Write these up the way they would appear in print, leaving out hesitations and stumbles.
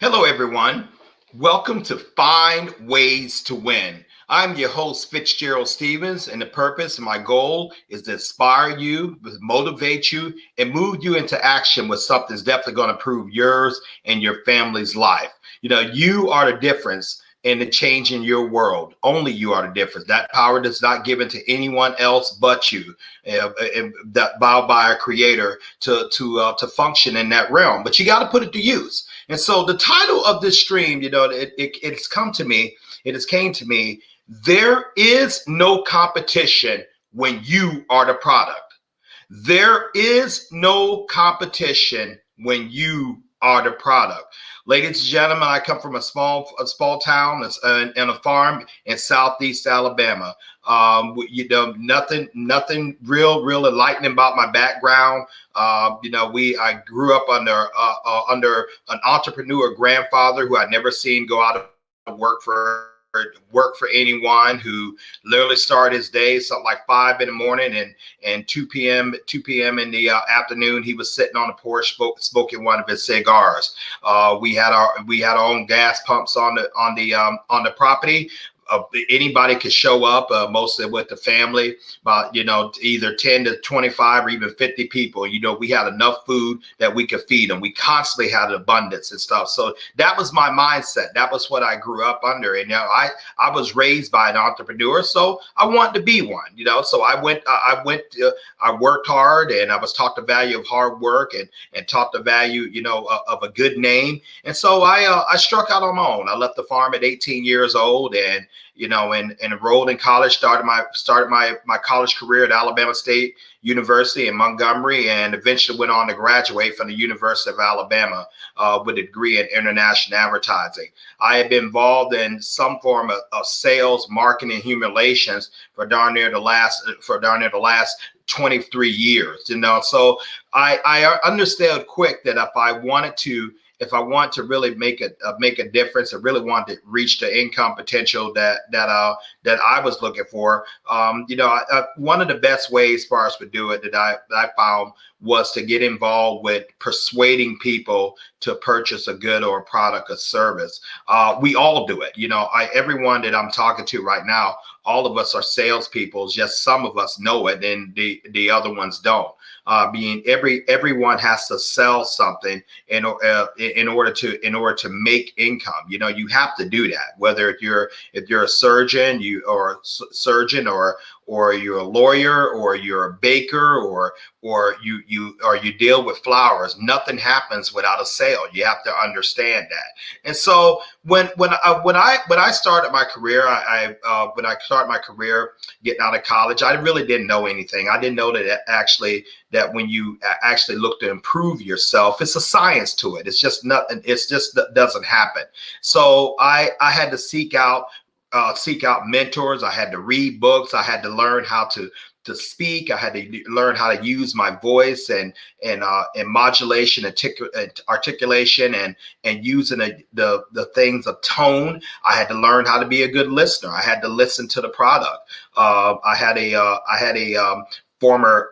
Hello, everyone. Welcome to Find Ways to Win. I'm your host, Fitzgerald Stephens, and the purpose and my goal is to inspire you, motivate you, and move you into action with something that's definitely going to improve yours and your family's life. You are the difference in the change in your world. Only you are the difference. That power does not given to anyone else but you, that by our Creator to function in that realm. But you got to put it to use. And so the title of this stream, it's come to me. It has came to me. There is no competition when you are the product. There is no competition when you are the product. Ladies and gentlemen, I come from a small town and a farm in Southeast Alabama. Nothing real enlightening about my background. I grew up under an entrepreneur grandfather who I'd never seen go out of work for anyone, who literally started his day something like 5 in the morning and 2 p.m. in the afternoon he was sitting on the porch smoking one of his cigars. We had our own gas pumps on the property. Anybody could show up, mostly with the family, about either 10 to 25 or even 50 people. We had enough food that we could feed them. We constantly had abundance and stuff. So that was my mindset. That was what I grew up under. And I was raised by an entrepreneur, so I wanted to be one. So I worked hard, and I was taught the value of hard work and taught the value of a good name. And so I struck out on my own. I left the farm at 18 years old, and enrolled in college, started my college career at Alabama State University in Montgomery, and eventually went on to graduate from the University of Alabama with a degree in international advertising. I had been involved in some form of sales, marketing, human relations for darn near the last 23 years. So I understood quick that if I want to really make a difference, I really want to reach the income potential that I was looking for. One of the best ways for us to do it that I found was to get involved with persuading people to purchase a good or a product or service. We all do it. Everyone that I'm talking to right now, all of us are salespeople. Just some of us know it, and the other ones don't. Everyone has to sell something in order to make income. You have to do that. Whether if you're a surgeon, or you're a lawyer, or you're a baker, or you deal with flowers. Nothing happens without a sale. You have to understand that. And so when I started my career, when I started my career getting out of college, I really didn't know anything. I didn't know that when you actually look to improve yourself, it's a science to it. It's just nothing. It's just that doesn't happen. So I had to seek out mentors. I had to read books. I had to learn how to speak. I had to learn how to use my voice and modulation, articulation, and using the things of tone. I had to learn how to be a good listener. I had to listen to the product. I had a former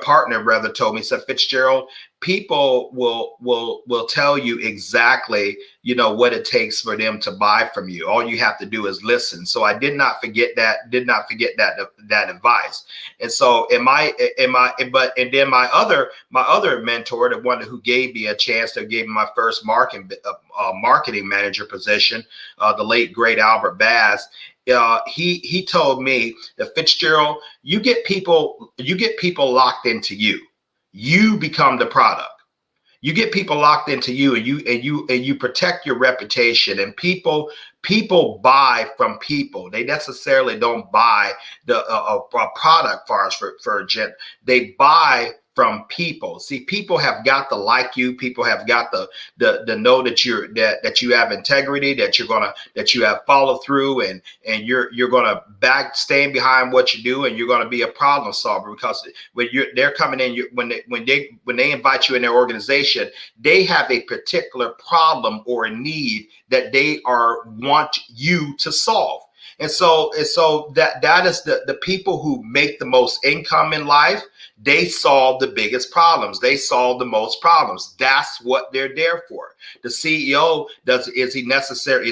partner rather told me, said, Fitzgerald, people will tell you exactly what it takes for them to buy from you. All you have to do is listen. So I did not forget that advice. And so then my other mentor, the one who gave me a chance, to gave me my first marketing manager position, the late great Albert Bass. He told me that, Fitzgerald, you get people locked into you. You become the product. You get people locked into you, and you protect your reputation. And people buy from people. They necessarily don't buy a product for a gent. They buy from people. See, people have got to like you. People have got to know that you have integrity, that you have follow through, and you're gonna stand behind what you do, and you're gonna be a problem solver. Because when they're coming in, when they invite you in their organization, they have a particular problem or a need that they want you to solve. And so that is the people who make the most income in life. They solve the biggest problems. They solve the most problems. That's what they're there for. The CEO is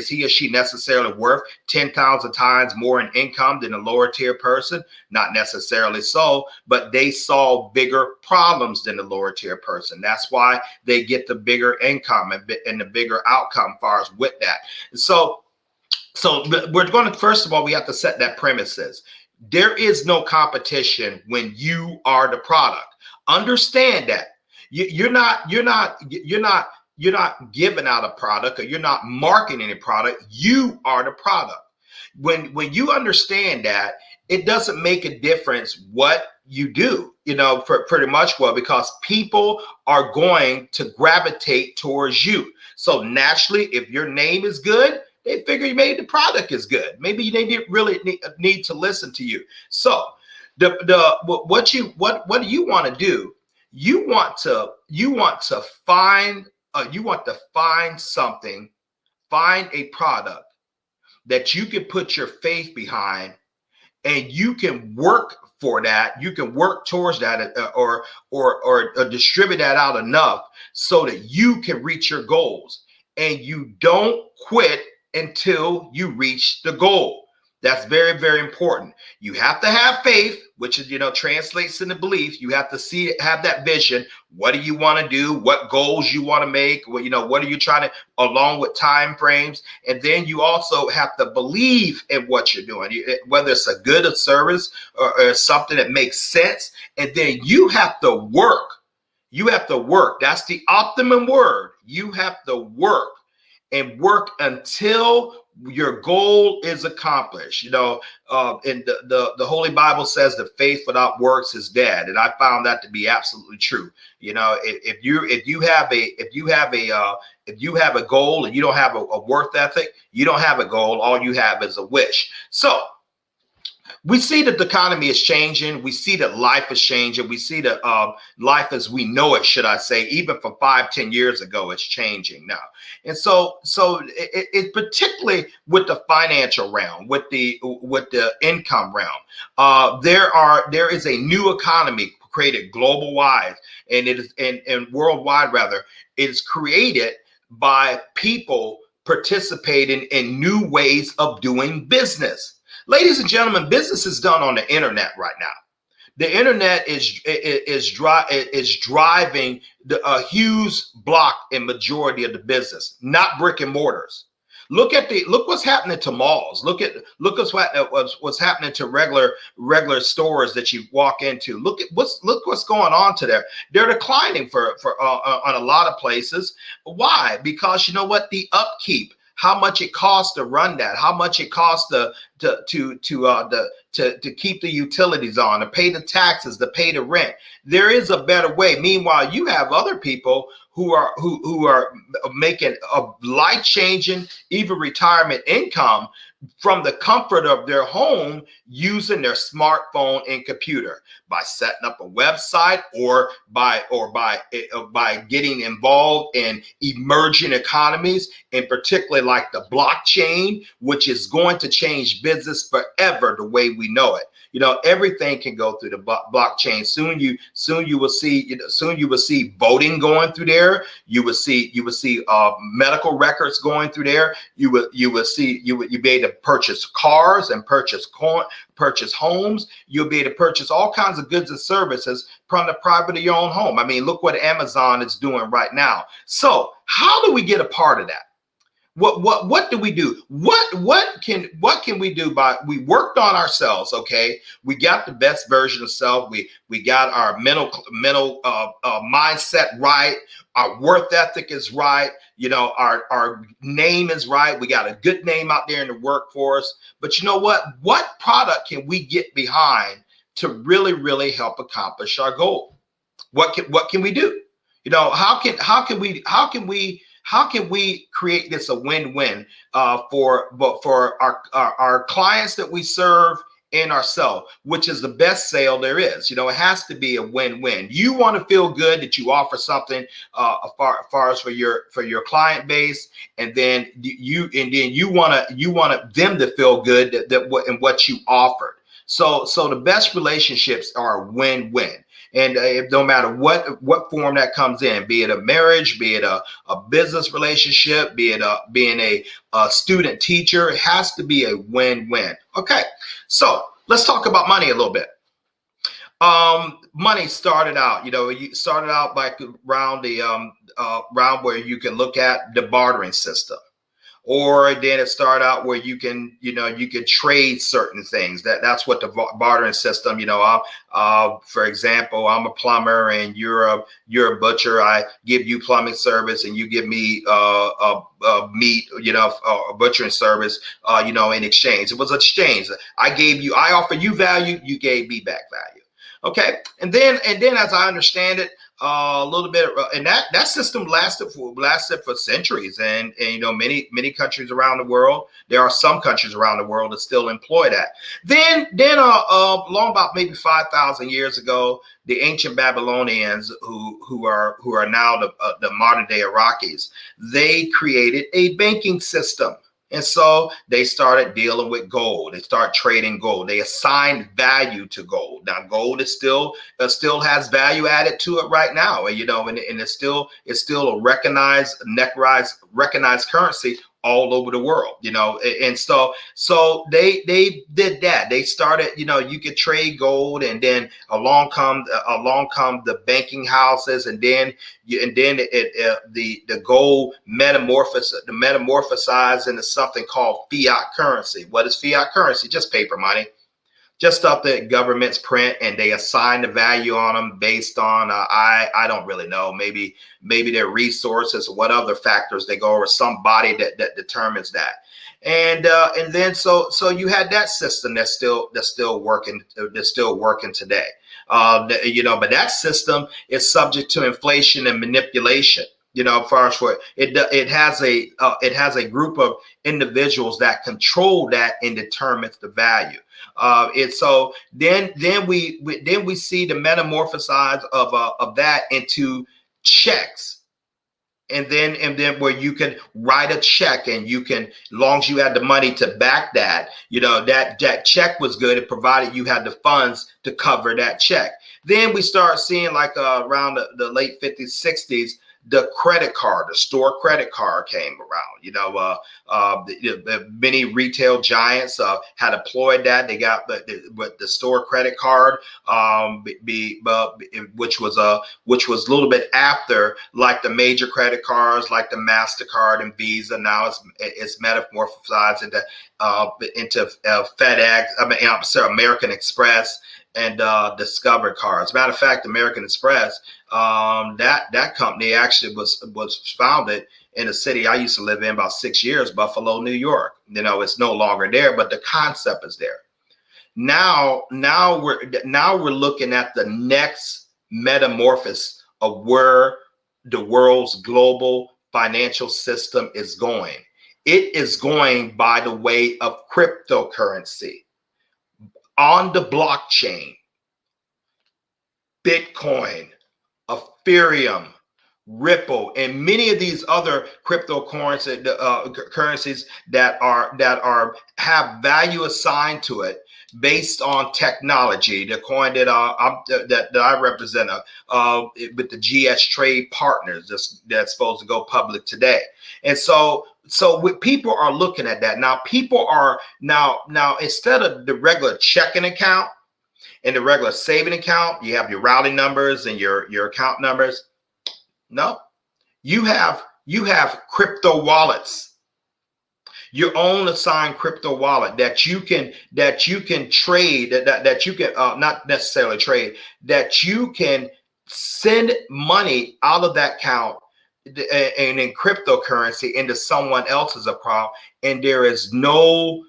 he or she necessarily worth 10,000 times more in income than a lower tier person? Not necessarily so, but they solve bigger problems than the lower tier person. That's why they get the bigger income and the bigger outcome as far as with that. So we're going to, first of all, we have to set that premises. There is no competition when you are the product. Understand that. You're not giving out a product, or you're not marketing a product. You are the product. When you understand that, it doesn't make a difference what you do, pretty much, well, because people are going to gravitate towards you. So naturally, if your name is good, they figure maybe the product is good. Maybe they didn't really need to listen to you. So what do you want to do? You want to find something, find a product that you can put your faith behind, and you can work for that. You can work towards that, or distribute that out enough so that you can reach your goals, and you don't quit until you reach the goal. That's very, very important. You have to have faith, which is, translates into belief. You have to have that vision. What do you want to do? What goals you want to make? Well, what are you trying to, along with time frames? And then you also have to believe in what you're doing, whether it's a good service or something that makes sense. And then you have to work. You have to work. That's the optimum word. You have to work, and work until your goal is accomplished. And the Holy Bible says the faith without works is dead, and I found that to be absolutely true. If you have a goal and you don't have a work ethic, you don't have a goal. All you have is a wish. So we see that the economy is changing. We see that life is changing. We see that life as we know it, should I say, even from 5-10 years ago, it's changing now. And so it particularly with the financial realm, with the income realm, there is a new economy created global wide, and it is and worldwide rather. It is created by people participating in new ways of doing business. Ladies and gentlemen, business is done on the internet right now. The internet is driving a huge block in majority of the business, not brick and mortars. Look what's happening to malls. Look what's happening to regular stores that you walk into. Look what's going on to there. They're declining for on a lot of places. Why? Because you know what? The upkeep, how much it costs to run that, how much it costs to keep the utilities on, to pay the taxes, to pay the rent. There is a better way. Meanwhile, you have other people who are making a life-changing, even retirement income from the comfort of their home using their smartphone and computer, by setting up a website or by getting involved in emerging economies, and particularly like the blockchain, which is going to change business forever the way we know it. Everything can go through the blockchain. Soon you will see voting going through there. You will see medical records going through there. You be able to purchase cars and purchase homes. You'll be able to purchase all kinds of goods and services from the privately owned home. I mean, look what Amazon is doing right now. So how do we get a part of that? What do we do? What can we do? We worked on ourselves. Okay, we got the best version of self. We got our mental mindset right. Our worth ethic is right. Our name is right. We got a good name out there in the workforce. But you know what? What product can we get behind to really, really help accomplish our goal? What can we do? How can we create this a win-win for our clients that we serve, in our sell, which is the best sale there is. It has to be a win-win. You want to feel good that you offer something far as for your client base, and then you want them to feel good that what you offered. So the best relationships are win-win. And no matter what form that comes in, be it a marriage, be it a business relationship, be it being a student teacher, it has to be a win-win. Okay, so let's talk about money a little bit. Money started out, you started out like around around where you can look at the bartering system. Or then it started out where you can trade certain things. That's what the bartering system. For example, I'm a plumber and you're a butcher. I give you plumbing service and you give me meat, a butchering service, in exchange. It was an exchange. I offer you value, you gave me back value. Okay, and then as I understand it, a little bit, and that system lasted for centuries, and many countries around the world. There are some countries around the world that still employ that. Then long about maybe 5,000 years ago, the ancient Babylonians, who are now the modern day Iraqis, they created a banking system. And so they started dealing with gold. They start trading gold. They assigned value to gold. Now, gold is still has value added to it right now. And it's still a recognized currency all over the world. And so they did that. They started. You could trade gold, and then along come the banking houses, and then the gold metamorphosized into something called fiat currency. What is fiat currency? Just paper money, just stuff that governments print, and they assign the value on them based on I don't really know, maybe their resources or what other factors they go, or somebody that determines that. And then so you had that system that's still working today. But that system is subject to inflation and manipulation. As far as for it has a group of individuals that control that and determines the value. So then we see the metamorphosize of that into checks. And then where you can write a check, and you can, as long as you had the money to back that, that check was good. It provided you had the funds to cover that check. Then we start seeing around the late 50s, 60s, the credit card, the store credit card came around. The many retail giants had employed that. They got the store credit card, which was a little bit after, like the major credit cards, like the MasterCard and Visa. Now it's metamorphosized into FedEx. American Express and Discover cards. Matter of fact, American Express, that company actually was founded in a city I used to live in about 6 years, Buffalo, New York. It's no longer there, but the concept is there. Now we're looking at the next metamorphosis of where the world's global financial system is going. It is going by the way of cryptocurrency. On the blockchain, Bitcoin, Ethereum, Ripple, and many of these other cryptocurrencies that have value assigned to it based on technology. The coin that I represent with the GS Trade Partners that's supposed to go public today. And so people are looking at that now. People are now instead of the regular checking account and the regular saving account, you have your routing numbers and your account numbers. No, you have crypto wallets, your own assigned crypto wallet that you can trade, that you can not necessarily trade, that you can send money out of that account and in cryptocurrency into someone else's account, and there is no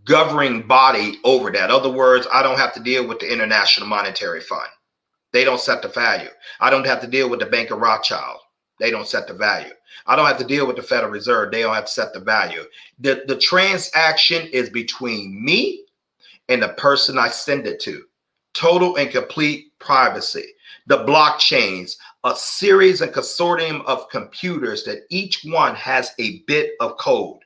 governing body over that. In other words, I don't have to deal with the International Monetary Fund. They don't set the value. I don't have to deal with the Bank of Rothschild. They don't set the value. I don't have to deal with the Federal Reserve. They don't have to set the value. The transaction is between me and the person I send it to. Total and complete privacy. The blockchains, a series and consortium of computers that each one has a bit of code.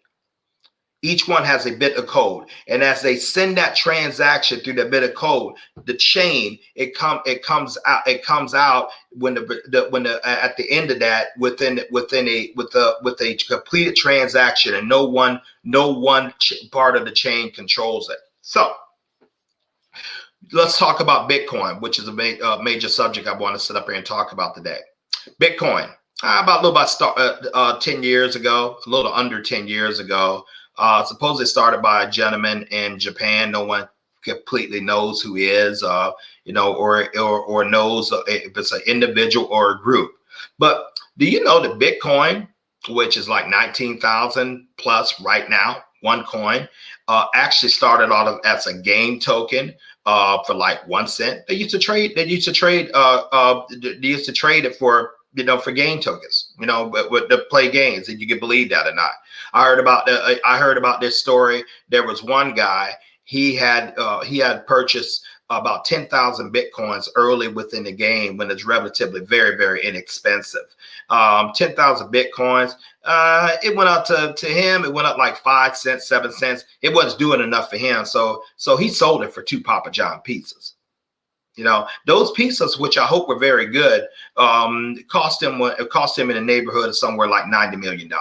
Each one has a bit of code, and as they send that transaction through the bit of code, the chain it comes out when the at the end of that with a completed transaction, and no one part of the chain controls it. So let's talk about Bitcoin, which is a major subject I want to sit up here and talk about today. Bitcoin, about 10 years ago, a little under 10 years ago. Supposedly started by a gentleman in Japan. No one completely knows who he is, or knows if it's an individual or a group. But do you know that Bitcoin, which is like 19,000 plus right now, one coin, actually started out as a game token for like 1 cent. They used to trade it for game tokens, to play games, and you can believe that or not. I heard about this story. There was one guy, he had purchased about 10,000 Bitcoins early within the game when it's relatively very, very inexpensive. 10,000 Bitcoins, it went up to him, it went up like 5 cents, 7 cents. It wasn't doing enough for him. So he sold it for 2 Papa John pizzas. Those pizzas, which I hope were very good, cost him in the neighborhood of somewhere like $90 million.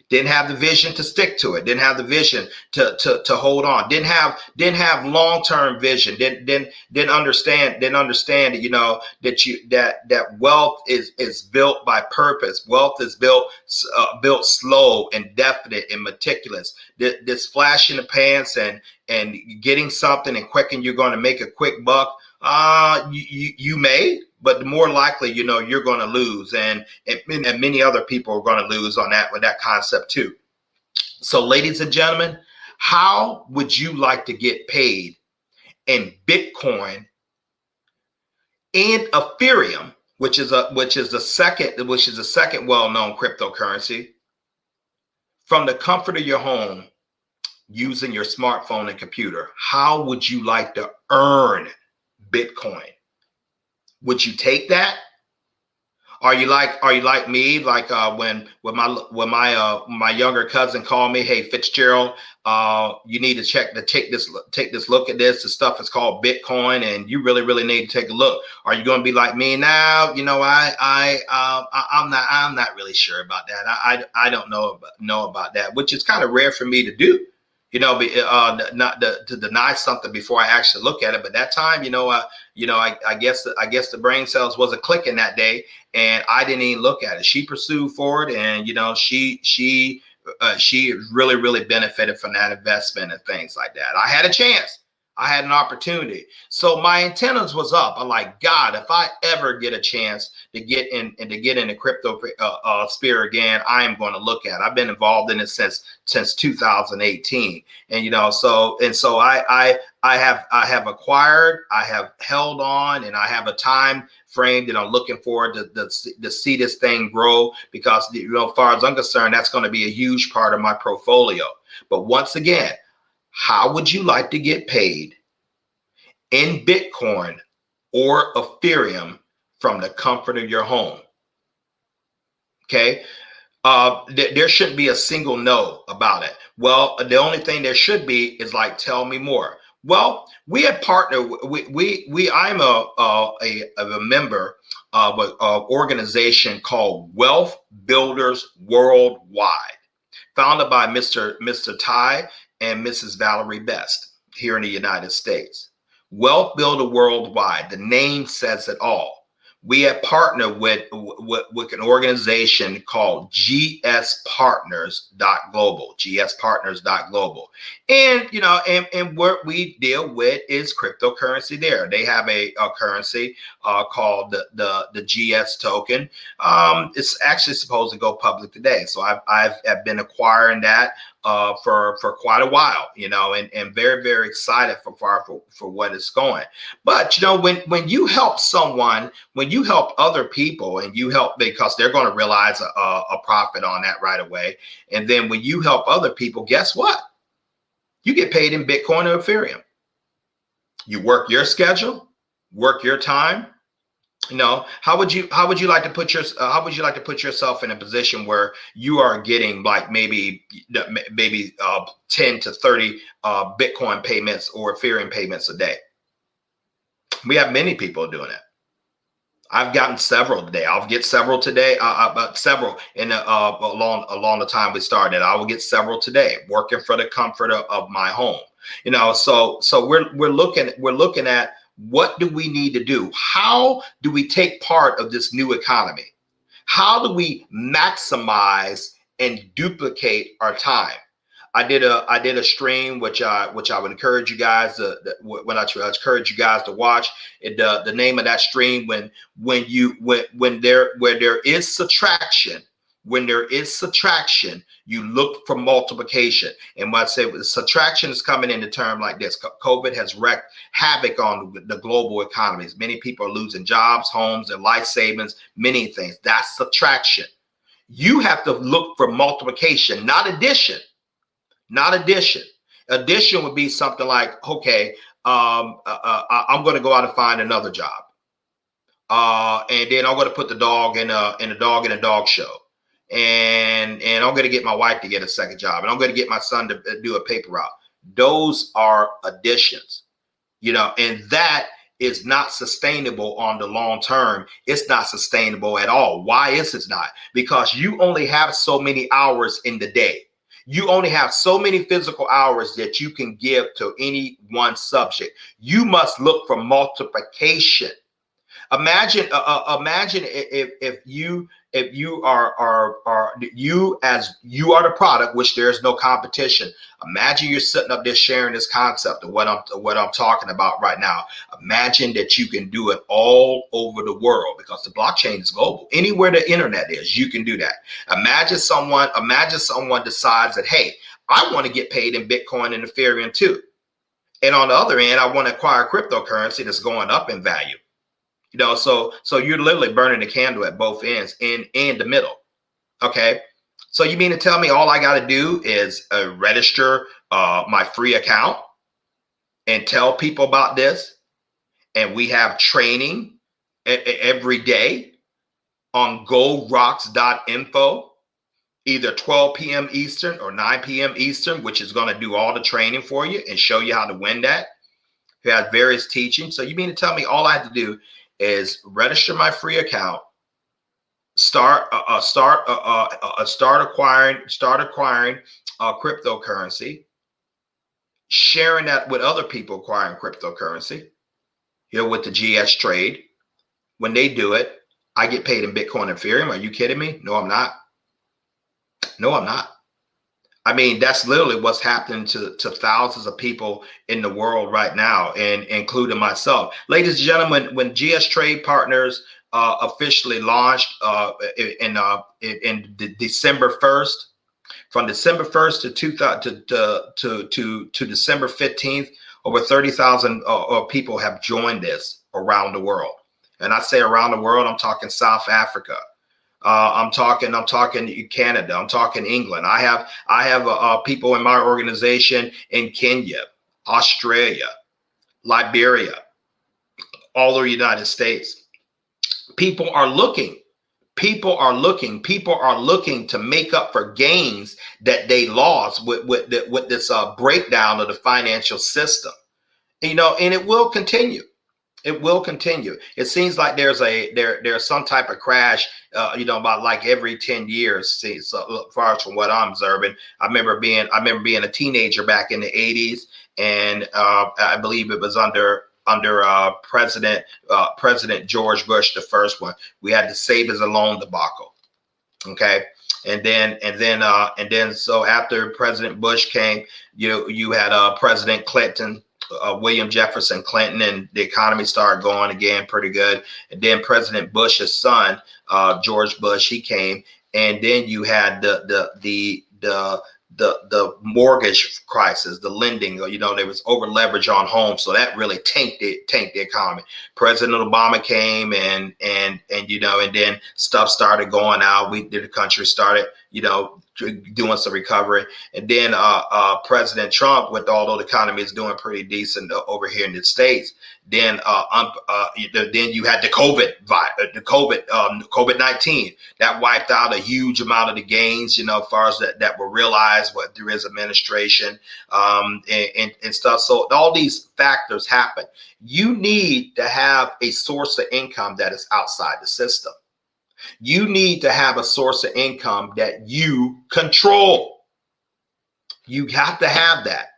Didn't have the vision to stick to it. Didn't have the vision to hold on. Didn't have long-term vision. Didn't understand that wealth is built by purpose. Wealth is built slow and definite and meticulous. This flash in the pants and getting something and quick, and you're going to make a quick buck. You may, but more likely, you're going to lose, and many other people are going to lose on that with that concept too. So, ladies and gentlemen, how would you like to get paid in Bitcoin and Ethereum, which is the second well-known cryptocurrency, from the comfort of your home using your smartphone and computer? How would you like to earn Bitcoin? Would you take that? Are you like me? Like when my younger cousin called me, hey Fitzgerald, you need to take this look at this. The stuff is called Bitcoin, and you really need to take a look. Are you going to be like me now? I'm not really sure about that. I don't know about that, which is kind of rare for me to do. Not to deny something before I actually look at it. But that time, I guess the brain cells wasn't clicking that day, and I didn't even look at it. She pursued forward, and she really benefited from that investment and things like that. I had a chance. I had an opportunity. So my antennas was up. I'm like, God, if I ever get a chance to get in the crypto sphere again, I am going to look at it. I've been involved in it since 2018. And so I have acquired, I have held on, and I have a time frame that I'm looking forward to see this thing grow, because as far as I'm concerned, that's going to be a huge part of my portfolio. But once again, how would you like to get paid in Bitcoin or Ethereum from the comfort of your home? Okay. There shouldn't be a single no about it. Well, the only thing there should be is like, tell me more. Well, we have partnered. I'm a member of an organization called Wealth Builders Worldwide, founded by Mr. Ty and Mrs. Valerie Best here in the United States. Wealth Builder Worldwide, the name says it all. We have partnered with an organization called gspartners.global, and what we deal with is cryptocurrency there. They have a currency called the GS token. It's actually supposed to go public today. So I've been acquiring that for quite a while, and very, very excited for what is going. But when you help someone, when you help other people, and you help, because they're going to realize a profit on that right away. And then when you help other people, guess what? You get paid in Bitcoin or Ethereum. You work your schedule, work your time. How would you like to put yourself in a position where you are getting like maybe 10 to 30 Bitcoin payments or Ethereum payments a day? We have many people doing it. I've gotten several today. I'll get several today, several in along the time we started. I will get several today, working for the comfort of my home. So we're looking at what do we need to do? How do we take part of this new economy? How do we maximize and duplicate our time? I did a stream which I would encourage you guys to watch. The name of that stream when there is subtraction, you look for multiplication. And what I say subtraction is coming in the term like this. COVID has wreaked havoc on the global economies. Many people are losing jobs, homes, and life savings, many things. That's subtraction. You have to look for multiplication, not addition. Addition would be something like, okay, I'm going to go out and find another job. And then I'm going to put the dog in a dog show. And I'm going to get my wife to get a second job. And I'm going to get my son to do a paper route. Those are additions, and that is not sustainable on the long term. It's not sustainable at all. Why is it not? Because you only have so many hours in the day. You only have so many physical hours that you can give to any one subject. You must look for multiplication. Imagine if you are the product, which there is no competition. Imagine you're sitting up there sharing this concept of what I'm talking about right now. Imagine that you can do it all over the world, because the blockchain is global. Anywhere the internet is, you can do that. Imagine someone decides that, hey, I want to get paid in Bitcoin and Ethereum too. And on the other end, I want to acquire cryptocurrency that's going up in value. So you're literally burning the candle at both ends in the middle. Okay. So you mean to tell me all I got to do is register my free account and tell people about this? And we have training every day on goldrocks.info, either 12 p.m. Eastern or 9 p.m. Eastern, which is going to do all the training for you and show you how to win that. We have various teachings. So you mean to tell me all I have to do is register my free account, start acquiring cryptocurrency, sharing that with other people acquiring cryptocurrency, with the GS trade. When they do it, I get paid in Bitcoin and Ethereum. Are you kidding me? No, I'm not. I mean, that's literally what's happening to thousands of people in the world right now, and including myself. Ladies and gentlemen, when GS Trade Partners officially launched in December 1st, from December 1st to December 15th, over 30,000 people have joined this around the world. And I say around the world, I'm talking South Africa. I'm talking Canada. I'm talking England. I have people in my organization in Kenya, Australia, Liberia, all over the United States. People are looking to make up for gains that they lost with this breakdown of the financial system. And it will continue. It will continue. It seems like there's some type of crash, about like every 10 years. See, so far from what I'm observing, I remember being a teenager back in the 80s, and I believe it was under President George Bush, the first one. We had the savings and loan debacle. Okay. And then so after President Bush came, you had President Clinton, William Jefferson Clinton, and the economy started going again pretty good. And then President Bush's son, George Bush, he came, and then you had the mortgage crisis, the lending. There was over leverage on homes, so that really tanked the economy. President Obama came, and then stuff started going out. The country started doing some recovery. And then President Trump, with although the economy is doing pretty decent over here in the States, then then you had the COVID-19 that wiped out a huge amount of the gains, as far as that were realized what through his administration, and stuff. So all these factors happen. You need to have a source of income that is outside the system. You need to have a source of income that you control. You have to have that.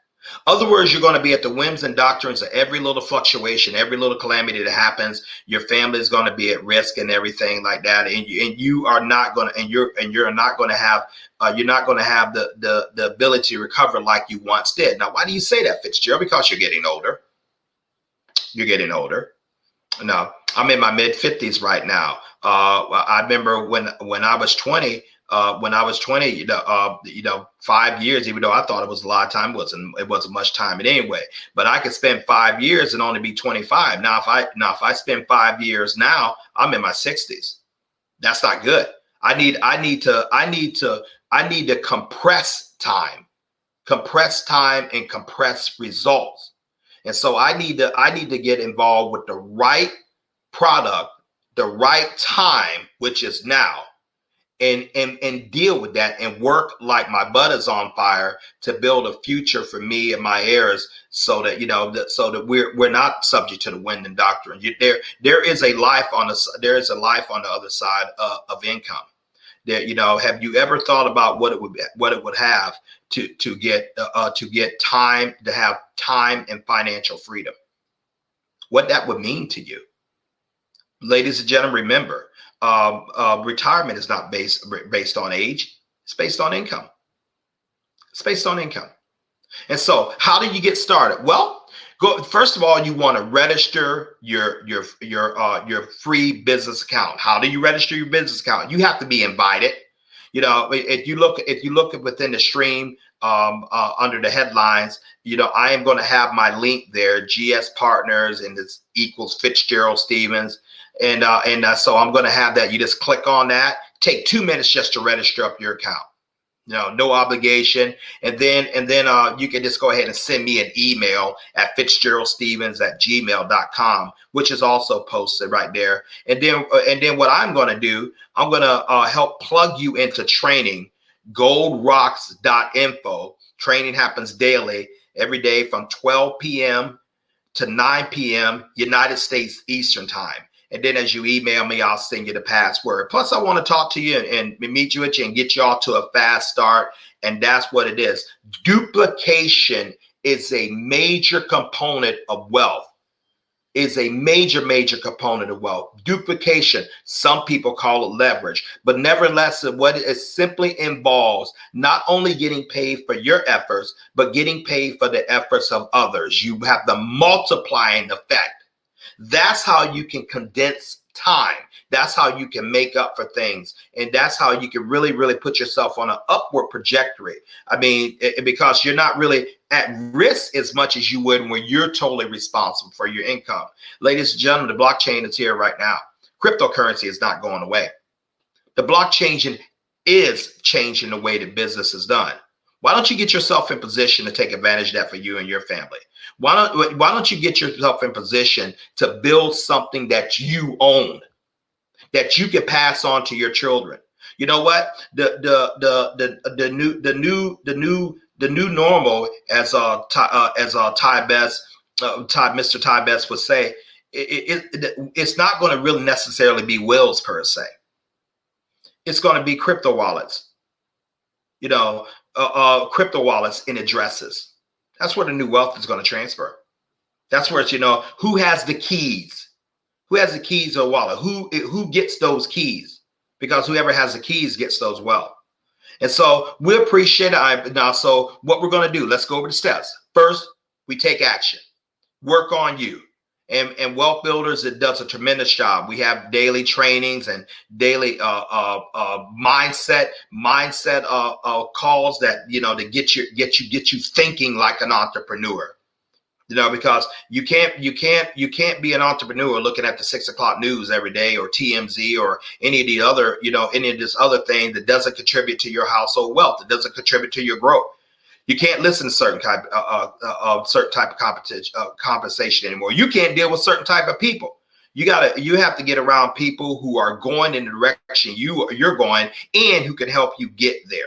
Other words, you're going to be at the whims and doctrines of every little fluctuation, every little calamity that happens. Your family is going to be at risk and everything like that, and you are not going to, and you're not going to have the ability to recover like you once did. Now, why do you say that, Fitzgerald? Because you're getting older. You're getting older. No, I'm in my mid 50s right now. I remember when I was 20. When I was 20, 5 years, even though I thought it was a lot of time, it wasn't much time anyway. But I could spend 5 years and only be 25. Now, if I spend 5 years now, I'm in my 60s. That's not good. I need to compress time and compress results. And so I need to get involved with the right product, the right time, which is now, and deal with that and work like my butt is on fire to build a future for me and my heirs, so that we're not subject to the wind and doctrine. There is a life on the other side of income. That, have you ever thought about what it would have to get time, to have time and financial freedom? What that would mean to you, ladies and gentlemen. Remember, retirement is not based on age. It's based on income. It's based on income. And so, how do you get started? Well, first of all, you want to register your free business account. How do you register your business account? You have to be invited. If you look within the stream, under the headlines, I am going to have my link there, GS Partners, and this equals Fitzgerald-Stephens. And so I'm going to have that. You just click on that. Take 2 minutes just to register up your account. No obligation. And then you can just go ahead and send me an email at fitzgeraldstephens@gmail.com, which is also posted right there. And then what I'm going to do, I'm going to help plug you into training, goldrocks.info. Training happens daily, every day from 12 p.m. to 9 p.m. United States Eastern Time. And then as you email me, I'll send you the password. Plus, I want to talk to you and meet you with you and get you all to a fast start. And that's what it is. Duplication is a major component of wealth. Is a major component of wealth. Duplication, some people call it leverage, but nevertheless, what it simply involves not only getting paid for your efforts, but getting paid for the efforts of others. You have the multiplying effect. That's how you can condense time. That's how you can make up for things. And that's how you can really put yourself on an upward trajectory. I mean, because you're not really at risk as much as you would when you're totally responsible for your income. Ladies and gentlemen, the blockchain is here right now. Cryptocurrency is not going away. The blockchain is changing the way that business is done. Why don't you get yourself in position to take advantage of that for you and your family? Why don't you get yourself in position to build something that you own, that you can pass on to your children? You know what? The new normal, as Mr. Ty Best would say, it's not going to really necessarily be wills per se. It's going to be crypto wallets. Crypto wallets in addresses. That's where the new wealth is going to transfer. That's where it's, who has the keys? Who has the keys to a wallet? Who gets those keys? Because whoever has the keys gets those wealth. And so we appreciate it. Now, so what we're going to do, let's go over the steps. First, we take action. Work on you. And Wealth Builders, it does a tremendous job. We have daily trainings and daily mindset calls that to get you thinking like an entrepreneur. because you can't be an entrepreneur looking at the 6 o'clock news every day, or TMZ, or any of the other, any of this other thing that doesn't contribute to your household wealth, that doesn't contribute to your growth. You can't listen to certain type of compensation anymore. You can't deal with certain type of people. You have to get around people who are going in the direction you're going, and who can help you get there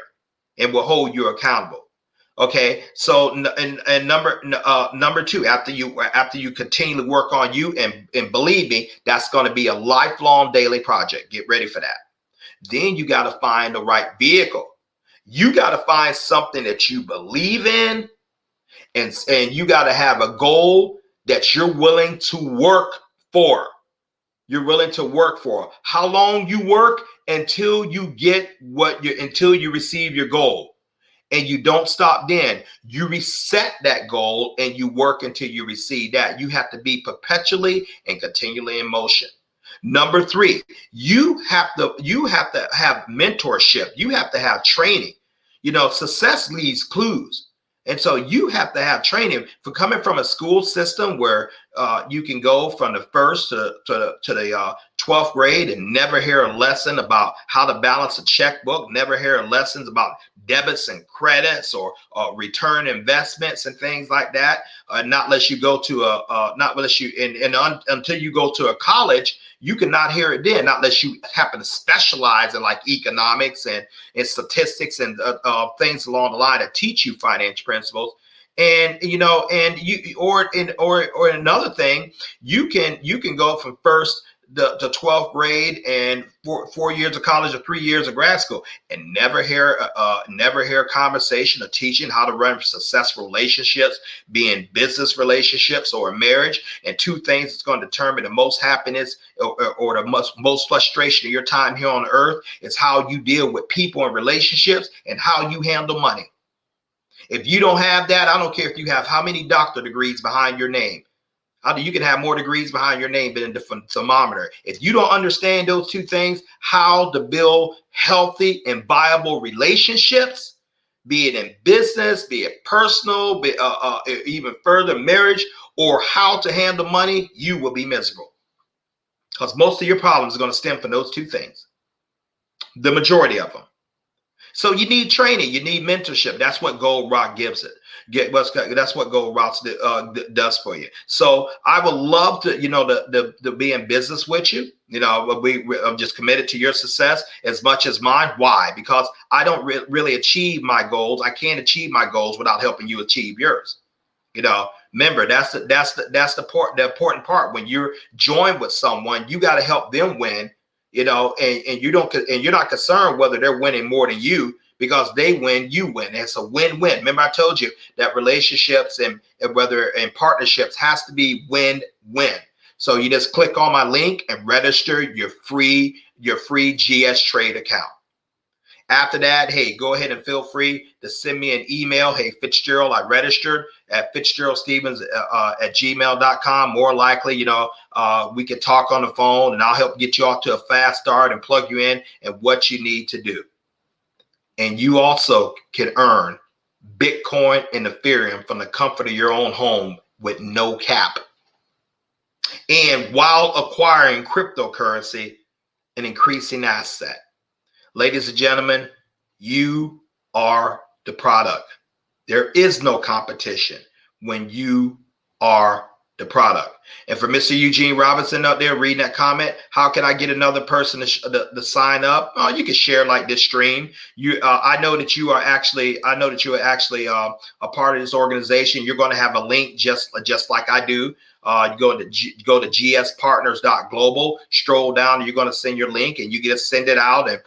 and will hold you accountable. Okay, so and number two, after you continually work on you, and believe me, that's going to be a lifelong daily project. Get ready for that. Then you got to find the right vehicle. You got to find something that you believe in, and you got to have a goal that you're willing to work for. You're willing to work for. How long you work until you get until you receive your goal. And you don't stop then. You reset that goal and you work until you receive that. You have to be perpetually and continually in motion. Number three, you have to have mentorship. You have to have training. Success leaves clues. And so you have to have training. For coming from a school system where you can go from the first to the 12th grade and never hear a lesson about how to balance a checkbook, never hear lessons about debits and credits, or return investments and things like that. Not unless you go to until you go to a college, you cannot hear it then, not unless you happen to specialize in like economics and statistics and things along the line that teach you financial principles. And or another thing, you can go from first to 12th grade and 4 years of college or 3 years of grad school and never hear a conversation or teaching how to run successful relationships, be in business relationships or a marriage. And two things that's going to determine the most happiness or the most frustration of your time here on earth is how you deal with people and relationships, and how you handle money. If you don't have that, I don't care if you have how many doctor degrees behind your name. You can have more degrees behind your name than the thermometer. If you don't understand those two things, how to build healthy and viable relationships, be it in business, be it personal, even further marriage, or how to handle money, you will be miserable. Because most of your problems are going to stem from those two things. The majority of them. So you need training, you need mentorship. That's what Gold Rock gives it. That's what Gold Rock does for you. So I would love to, to be in business with you. I'm just committed to your success as much as mine. Why? Because I don't really achieve my goals. I can't achieve my goals without helping you achieve yours. Remember, that's the important part. When you're joined with someone, you got to help them win. And you're not concerned whether they're winning more than you, because they win, you win. It's a win-win. Remember, I told you that relationships and whether in partnerships has to be win-win. So you just click on my link and register your free GS Trade account. After that, hey, go ahead and feel free to send me an email. Hey, Fitzgerald, I registered at fitzgeraldstephens at gmail.com. More likely, we can talk on the phone and I'll help get you off to a fast start and plug you in and what you need to do. And you also can earn Bitcoin and Ethereum from the comfort of your own home with no cap. And while acquiring cryptocurrency, an increasing asset. Ladies and gentlemen, you are the product. There is no competition when you are the product. And for Mr. Eugene Robinson out there reading that comment, how can I get another person to sign up? Oh, you can share like this stream. I know that you are actually a part of this organization. You're going to have a link just like I do. You go to gspartners.global, stroll down, and you're going to send your link, and you get to send it out, and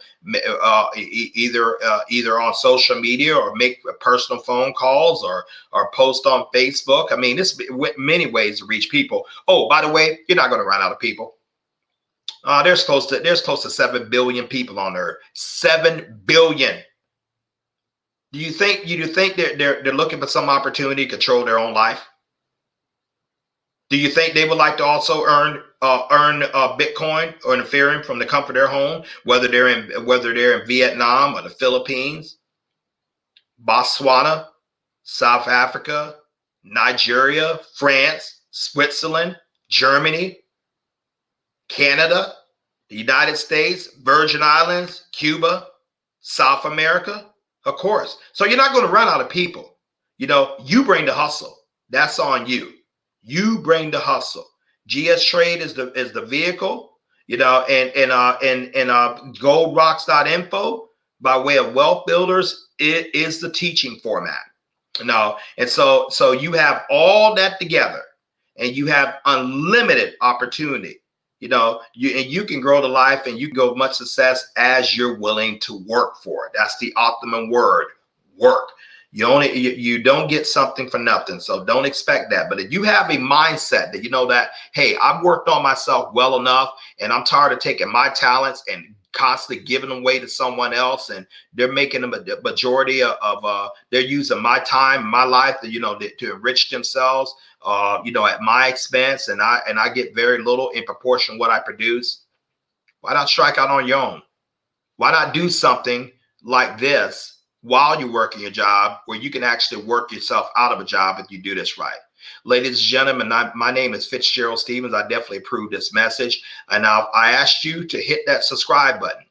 either on social media or make personal phone calls or post on Facebook. I mean, there's many ways to reach people. Oh, by the way, you're not going to run out of people. There's close to 7 billion people on Earth. 7 billion. Do you think they're looking for some opportunity to control their own life? Do you think they would like to also earn Bitcoin or Ethereum from the comfort of their home, whether they're in Vietnam or the Philippines, Botswana, South Africa, Nigeria, France, Switzerland, Germany, Canada, the United States, Virgin Islands, Cuba, South America, of course. So you're not going to run out of people. You bring the hustle. That's on you. You bring the hustle. GS Trade is the vehicle, and goldrocks.info by way of Wealth Builders, it is the teaching format. And so you have all that together, and you have unlimited opportunity. You can grow the life, and you can go much success as you're willing to work for it. That's the optimum word, work. You don't get something for nothing. So don't expect that. But if you have a mindset that that, hey, I've worked on myself well enough, and I'm tired of taking my talents and constantly giving them away to someone else, and they're making them a majority of they're using my time, my life to enrich themselves, at my expense, and I get very little in proportion what I produce. Why not strike out on your own? Why not do something like this while you're working your job, where you can actually work yourself out of a job if you do this right? Ladies and gentlemen, my name is Fitzgerald.Stephens. I definitely approve this message. And now I asked you to hit that subscribe button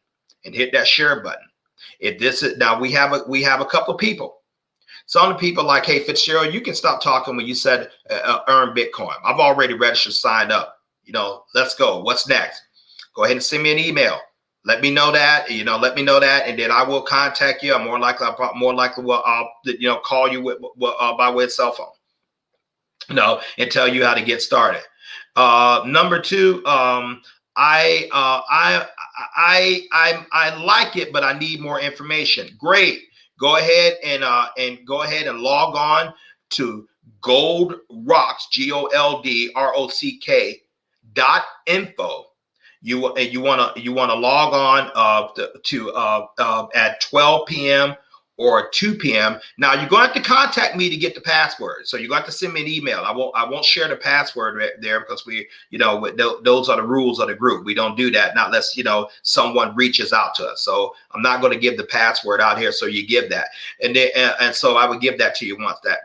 and hit that share button. If this is now, we have a couple of people. Some of the people like, hey, Fitzgerald, you can stop talking when you said earn Bitcoin. I've already registered, signed up. Let's go. What's next? Go ahead and send me an email. Let me know that, and then I will contact you. I'm more likely I'll call you by way of cell phone, and tell you how to get started. Number two, I like it, but I need more information. Great. Go ahead and log on to goldrocks, GOLDROCK.info. You want to log on to at 12 p.m. or 2 p.m. Now you're going to have to contact me to get the password. So you're going to have to send me an email. I won't share the password there because those are the rules of the group. We don't do that, not unless someone reaches out to us. So I'm not going to give the password out here. So you give that, and so I would give that to you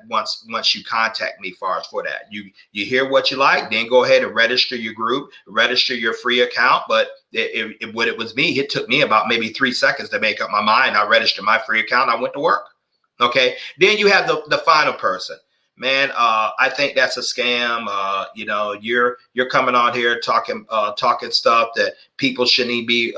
once you contact me for that. You hear what you like, then go ahead and register your group, register your free account. But when it was me, it took me about maybe 3 seconds to make up my mind. I registered my free account. I went to work. Okay. Then you have the final person. Man, I think that's a scam. You're coming on here talking stuff that people shouldn't be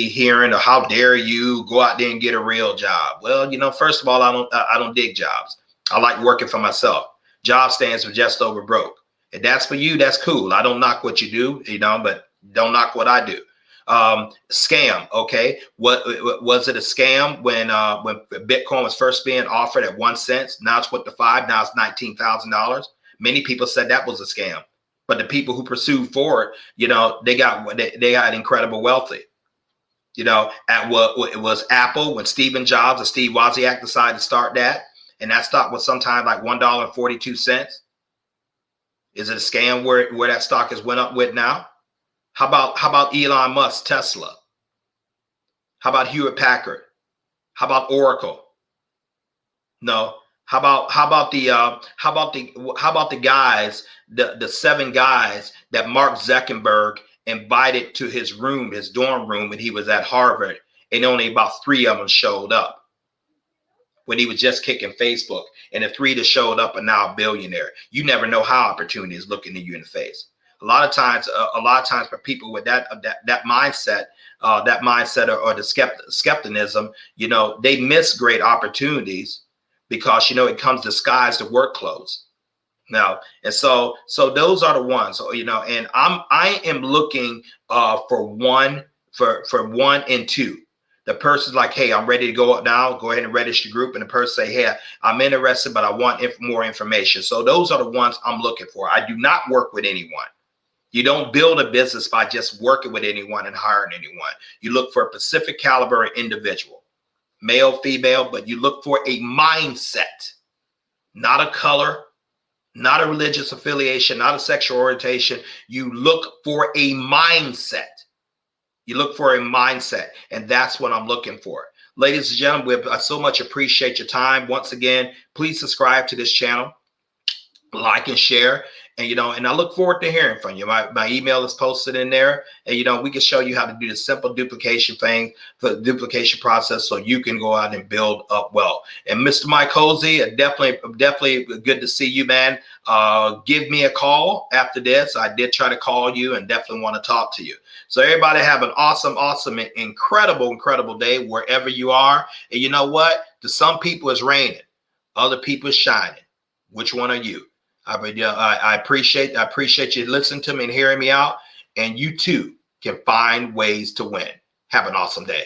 hearing. Or how dare you go out there and get a real job? Well, first of all, I don't dig jobs. I like working for myself. Job stands for just over broke. If that's for you, that's cool. I don't knock what you do, but don't knock what I do. Scam. Okay. What was it a scam when Bitcoin was first being offered at 1 cent? Now it's what, to 5? Now it's $19,000. Many people said that was a scam, but the people who pursued for it, they got incredible wealthy. At what it was Apple, when Steve Jobs and Steve Wozniak decided to start that, and that stock was sometime like $1.42. Is it a scam where that stock has went up with now? How about Elon Musk, Tesla? How about Hewlett Packard? How about Oracle? No. How about the guys, the 7 guys that Mark Zuckerberg invited to his dorm room when he was at Harvard, and only about 3 of them showed up when he was just kicking Facebook, and the 3 that showed up are now a billionaire. You never know how opportunity is looking at you in the face. A lot of times for people with that mindset, or the skepticism, they miss great opportunities because it comes disguised as work clothes. Now, and so those are the ones. And I am looking for 1 and 2. The person's like, hey, I'm ready to go up now. Go ahead and register your group. And the person say, hey, I'm interested, but I want more information. So those are the ones I'm looking for. I do not work with anyone. You don't build a business by just working with anyone and hiring anyone. You look for a specific caliber individual, male, female, but you look for a mindset, not a color, not a religious affiliation, not a sexual orientation. You look for a mindset. You look for a mindset, and that's what I'm looking for. ladies and gentlemen, I so much appreciate your time. Once again, please subscribe to this channel, like and share. And, and I look forward to hearing from you. My email is posted in there. And, we can show you how to do the simple duplication thing, the duplication process, so you can go out and build up wealth. And Mr. Mike Hosey, definitely good to see you, man. Give me a call after this. I did try to call you and definitely want to talk to you. So everybody have an awesome, incredible day wherever you are. And you know what? To some people it's raining. Other people it's shining. Which one are you? I appreciate you listening to me and hearing me out. And you too can find ways to win. Have an awesome day.